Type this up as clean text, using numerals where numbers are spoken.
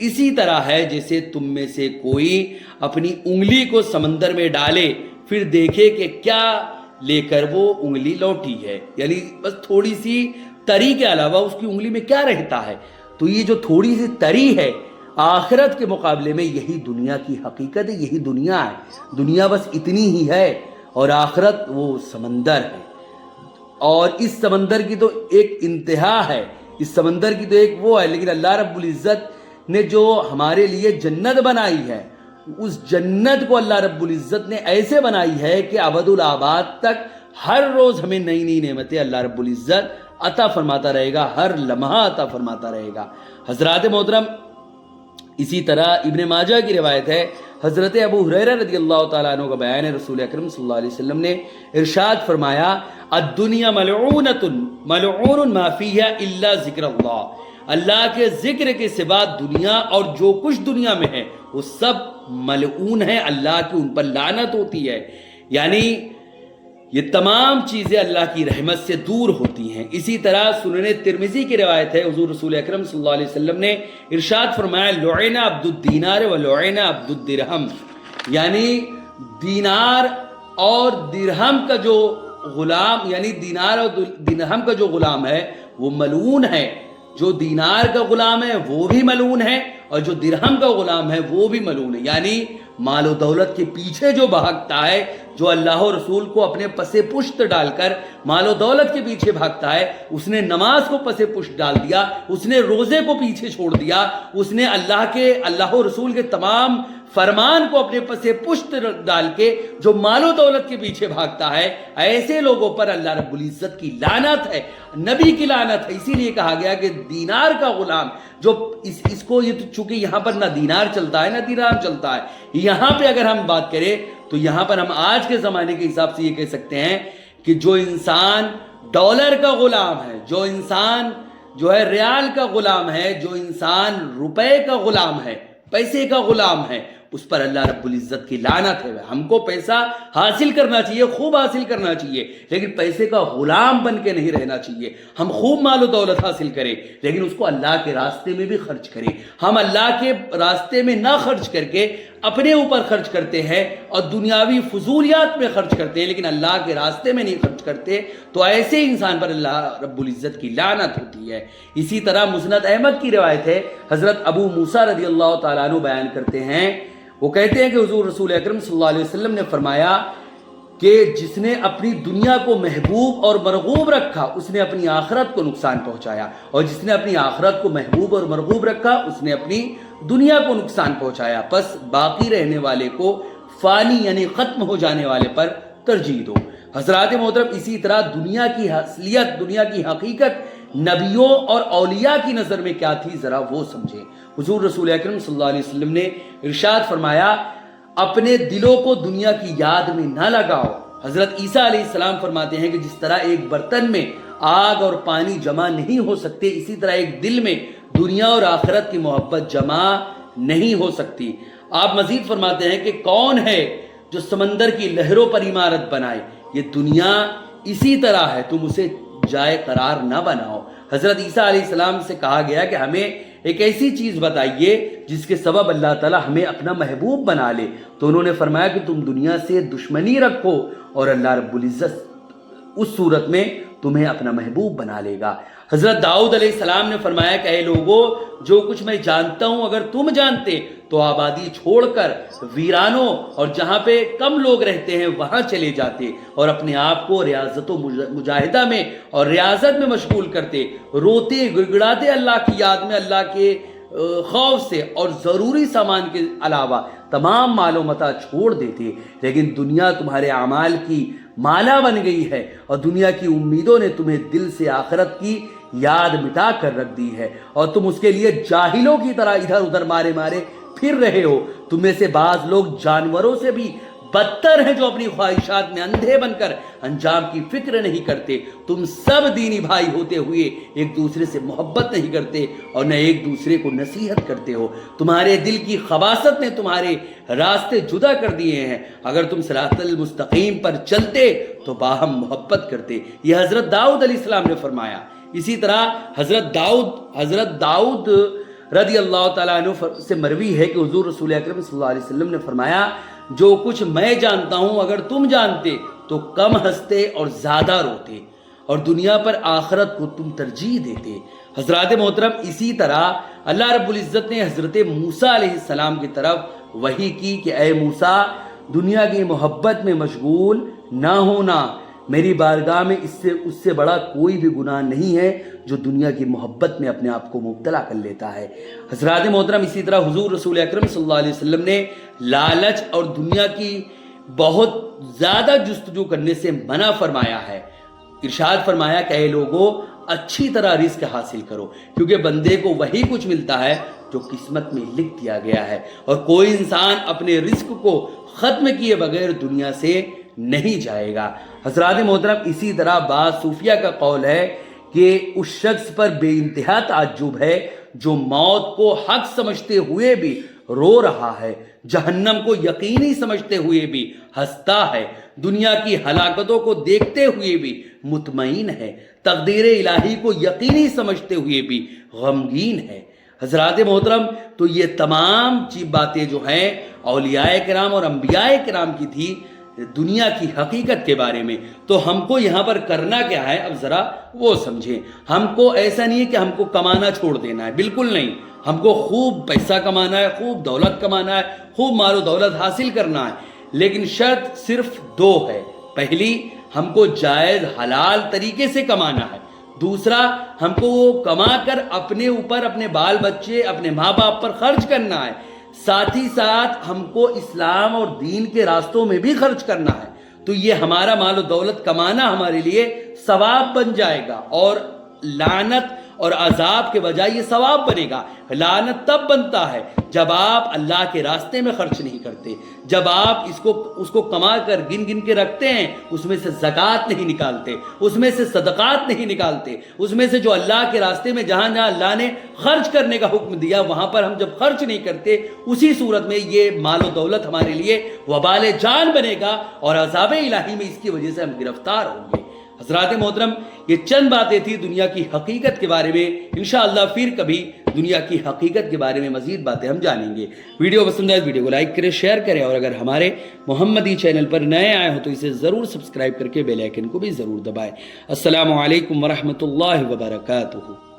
اسی طرح ہے جیسے تم میں سے کوئی اپنی انگلی کو سمندر میں ڈالے پھر دیکھے کہ کیا لے کر وہ انگلی لوٹی ہے، یعنی بس تھوڑی سی تری کے علاوہ اس کی انگلی میں کیا رہتا ہے۔ تو یہ جو تھوڑی سی تری ہے آخرت کے مقابلے میں یہی دنیا کی حقیقت ہے، یہی دنیا ہے۔ دنیا بس اتنی ہی ہے اور آخرت وہ سمندر ہے، اور اس سمندر کی تو ایک انتہا ہے، اس سمندر کی تو ایک وہ ہے، لیکن اللہ رب العزت نے جو ہمارے لیے جنت بنائی ہے اس جنت کو اللہ رب العزت نے ایسے بنائی ہے کہ ابد الآباد تک ہر روز ہمیں نئی نئی نعمتیں اللہ رب العزت عطا فرماتا رہے گا، ہر لمحہ عطا فرماتا رہے گا۔ حضرات محترم، اسی طرح ابن ماجہ کی روایت ہے، حضرت ابو ہریرہ رضی اللہ تعالیٰ عنہ کا بیان ہے، رسول اکرم صلی اللہ علیہ وسلم نے ارشاد فرمایا الدنیا ملعونۃ ملعون ما فیہا الا ذکر اللہ، اللہ کے ذکر کے سوا دنیا اور جو کچھ دنیا میں ہے وہ سب ملعون ہے، اللہ کی ان پر لعنت ہوتی ہے، یعنی یہ تمام چیزیں اللہ کی رحمت سے دور ہوتی ہیں۔ اسی طرح سنن ترمذی کی روایت ہے، حضور رسول اکرم صلی اللہ علیہ وسلم نے ارشاد فرمایا لعن عبد الدینار و لعن عبد الدرہم، یعنی دینار اور درہم کا جو غلام، یعنی دینار اور درہم کا جو غلام ہے وہ ملعون ہے، جو دینار کا غلام ہے وہ بھی ملعون ہے اور جو درہم کا غلام ہے وہ بھی ملعون ہے، یعنی مال و دولت کے پیچھے جو بھاگتا ہے، جو اللہ و رسول کو اپنے پس پشت ڈال کر مال و دولت کے پیچھے بھاگتا ہے، اس نے نماز کو پس پشت ڈال دیا، اس نے روزے کو پیچھے چھوڑ دیا، اس نے اللہ و رسول کے تمام فرمان کو اپنے پس پشت ڈال کے جو مال و دولت کے پیچھے بھاگتا ہے، ایسے لوگوں پر اللہ رب العزت کی لعنت ہے، نبی کی لعنت ہے۔ اسی لیے کہا گیا کہ دینار کا غلام جو اس کو، یہ چونکہ یہاں پر نہ دینار چلتا ہے نہ درہم چلتا ہے، یہاں پہ اگر ہم بات کریں تو یہاں پر ہم آج کے زمانے کے حساب سے یہ کہہ سکتے ہیں کہ جو انسان ڈالر کا غلام ہے، جو انسان جو ہے ریال کا غلام ہے، جو انسان روپے کا غلام ہے، پیسے کا غلام ہے، اس پر اللہ رب العزت کی لعنت ہے۔ ہم کو پیسہ حاصل کرنا چاہیے، خوب حاصل کرنا چاہیے، لیکن پیسے کا غلام بن کے نہیں رہنا چاہیے۔ ہم خوب مال و دولت حاصل کریں لیکن اس کو اللہ کے راستے میں بھی خرچ کریں۔ ہم اللہ کے راستے میں نہ خرچ کر کے اپنے اوپر خرچ کرتے ہیں اور دنیاوی فضولیات میں خرچ کرتے ہیں لیکن اللہ کے راستے میں نہیں خرچ کرتے، تو ایسے انسان پر اللہ رب العزت کی لعنت ہوتی ہے۔ اسی طرح مسند احمد کی روایت ہے، حضرت ابو موسیٰ رضی اللہ تعالیٰ عنہ بیان کرتے ہیں، وہ کہتے ہیں کہ حضور رسول اکرم صلی اللہ علیہ وسلم نے فرمایا کہ جس نے اپنی دنیا کو محبوب اور مرغوب رکھا اس نے اپنی آخرت کو نقصان پہنچایا، اور جس نے اپنی آخرت کو محبوب اور مرغوب رکھا اس نے اپنی دنیا کو نقصان پہنچایا۔ پس باقی رہنے والے کو فانی یعنی ختم ہو جانے والے پر ترجیح دو۔ حضرات محترم، اسی طرح دنیا کی اصلیت، دنیا کی حقیقت نبیوں اور اولیاء کی نظر میں کیا تھی ذرا وہ سمجھیں۔ حضور رسول اکرم صلی اللہ علیہ وسلم نے ارشاد فرمایا اپنے دلوں کو دنیا کی یاد میں نہ لگاؤ۔ حضرت عیسیٰ علیہ السلام فرماتے ہیں کہ جس طرح ایک برتن میں آگ اور پانی جمع نہیں ہو سکتے، اسی طرح ایک دل میں دنیا اور آخرت کی محبت جمع نہیں ہو سکتی۔ آپ مزید فرماتے ہیں کہ کون ہے جو سمندر کی لہروں پر عمارت بنائے، یہ دنیا اسی طرح ہے، تم اسے جائے قرار نہ بناؤ۔ حضرت عیسیٰ علیہ السلام سے کہا گیا کہ ہمیں ایک ایسی چیز بتائیے جس کے سبب اللہ تعالیٰ ہمیں اپنا محبوب بنا لے، تو انہوں نے فرمایا کہ تم دنیا سے دشمنی رکھو اور اللہ رب العزت اس صورت میں تمہیں اپنا محبوب بنا لے گا۔ حضرت داؤد علیہ السلام نے فرمایا کہ اے لوگو، جو کچھ میں جانتا ہوں اگر تم جانتے تو آبادی چھوڑ کر ویرانوں اور جہاں پہ کم لوگ رہتے ہیں وہاں چلے جاتے اور اپنے آپ کو ریاضت و مجاہدہ میں اور ریاضت میں مشغول کرتے، روتے گڑگڑاتے اللہ کی یاد میں، اللہ کے خوف سے، اور ضروری سامان کے علاوہ تمام مال و متاع چھوڑ دیتے۔ لیکن دنیا تمہارے اعمال کی مالا بن گئی ہے اور دنیا کی امیدوں نے تمہیں دل سے آخرت کی یاد مٹا کر رکھ دی ہے، اور تم اس کے لیے جاہلوں کی طرح ادھر ادھر مارے مارے پھر رہے ہو۔ تم میں سے بعض لوگ جانوروں سے بھی بدتر ہیں جو اپنی خواہشات میں اندھے بن کر انجام کی فکر نہیں کرتے۔ تم سب دینی بھائی ہوتے ہوئے ایک دوسرے سے محبت نہیں کرتے اور نہ ایک دوسرے کو نصیحت کرتے ہو۔ تمہارے دل کی خباثت نے تمہارے راستے جدا کر دیے ہیں۔ اگر تم صراط المستقیم پر چلتے تو باہم محبت کرتے۔ یہ حضرت داؤد علیہ السلام نے فرمایا۔ اسی طرح حضرت داؤد رضی اللہ تعالیٰ عنہ سے مروی ہے کہ حضور رسول اکرم صلی اللہ علیہ وسلم نے فرمایا جو کچھ میں جانتا ہوں اگر تم جانتے تو کم ہنستے اور زیادہ روتے اور دنیا پر آخرت کو تم ترجیح دیتے۔ حضرات محترم اسی طرح اللہ رب العزت نے حضرت موسیٰ علیہ السلام کی طرف وحی کی کہ اے موسیٰ دنیا کی محبت میں مشغول نہ ہونا، میری بارگاہ میں اس سے بڑا کوئی بھی گناہ نہیں ہے جو دنیا کی محبت میں اپنے آپ کو مبتلا کر لیتا ہے۔ حضرات محترم اسی طرح حضور رسول اکرم صلی اللہ علیہ وسلم نے لالچ اور دنیا کی بہت زیادہ جستجو کرنے سے منع فرمایا ہے۔ ارشاد فرمایا کہ اے لوگو اچھی طرح رزق حاصل کرو، کیونکہ بندے کو وہی کچھ ملتا ہے جو قسمت میں لکھ دیا گیا ہے، اور کوئی انسان اپنے رزق کو ختم کیے بغیر دنیا سے نہیں جائے گا۔ حضرات محترم اسی طرح بعض صوفیہ کا قول ہے کہ اس شخص پر بے انتہا تعجب ہے جو موت کو حق سمجھتے ہوئے بھی رو رہا ہے، جہنم کو یقینی سمجھتے ہوئے بھی ہنستا ہے، دنیا کی ہلاکتوں کو دیکھتے ہوئے بھی مطمئن ہے، تقدیر الہی کو یقینی سمجھتے ہوئے بھی غمگین ہے۔ حضرات محترم تو یہ تمام باتیں جو ہیں اولیاء کرام اور انبیاء کرام کی تھی دنیا کی حقیقت کے بارے میں۔ تو ہم کو یہاں پر کرنا کیا ہے اب ذرا وہ سمجھیں۔ ہم کو ایسا نہیں ہے کہ ہم کو کمانا چھوڑ دینا ہے، بالکل نہیں۔ ہم کو خوب پیسہ کمانا ہے، خوب دولت کمانا ہے، خوب مال و دولت حاصل کرنا ہے، لیکن شرط صرف دو ہے۔ پہلی، ہم کو جائز حلال طریقے سے کمانا ہے۔ دوسرا، ہم کو وہ کما کر اپنے اوپر، اپنے بال بچے، اپنے ماں باپ پر خرچ کرنا ہے۔ ساتھ ہی ساتھ ہم کو اسلام اور دین کے راستوں میں بھی خرچ کرنا ہے۔ تو یہ ہمارا مال و دولت کمانا ہمارے لیے ثواب بن جائے گا، اور لعنت اور عذاب کے بجائے یہ ثواب بنے گا۔ لعنت تب بنتا ہے جب آپ اللہ کے راستے میں خرچ نہیں کرتے، جب آپ اس کو کما کر گن گن کے رکھتے ہیں، اس میں سے زکوٰۃ نہیں نکالتے، اس میں سے صدقات نہیں نکالتے، اس میں سے جو اللہ کے راستے میں جہاں جہاں اللہ نے خرچ کرنے کا حکم دیا وہاں پر ہم جب خرچ نہیں کرتے، اسی صورت میں یہ مال و دولت ہمارے لیے وبال جان بنے گا، اور عذاب الہی میں اس کی وجہ سے ہم گرفتار ہوں گے۔ حضرات محترم یہ چند باتیں تھی دنیا کی حقیقت کے بارے میں۔ انشاءاللہ پھر کبھی دنیا کی حقیقت کے بارے میں مزید باتیں ہم جانیں گے۔ ویڈیو پسند آئے ویڈیو کو لائک کریں، شیئر کریں، اور اگر ہمارے محمدی چینل پر نئے آئے ہو تو اسے ضرور سبسکرائب کر کے بیل آئیکن کو بھی ضرور دبائیں۔ السلام علیکم ورحمۃ اللہ وبرکاتہ۔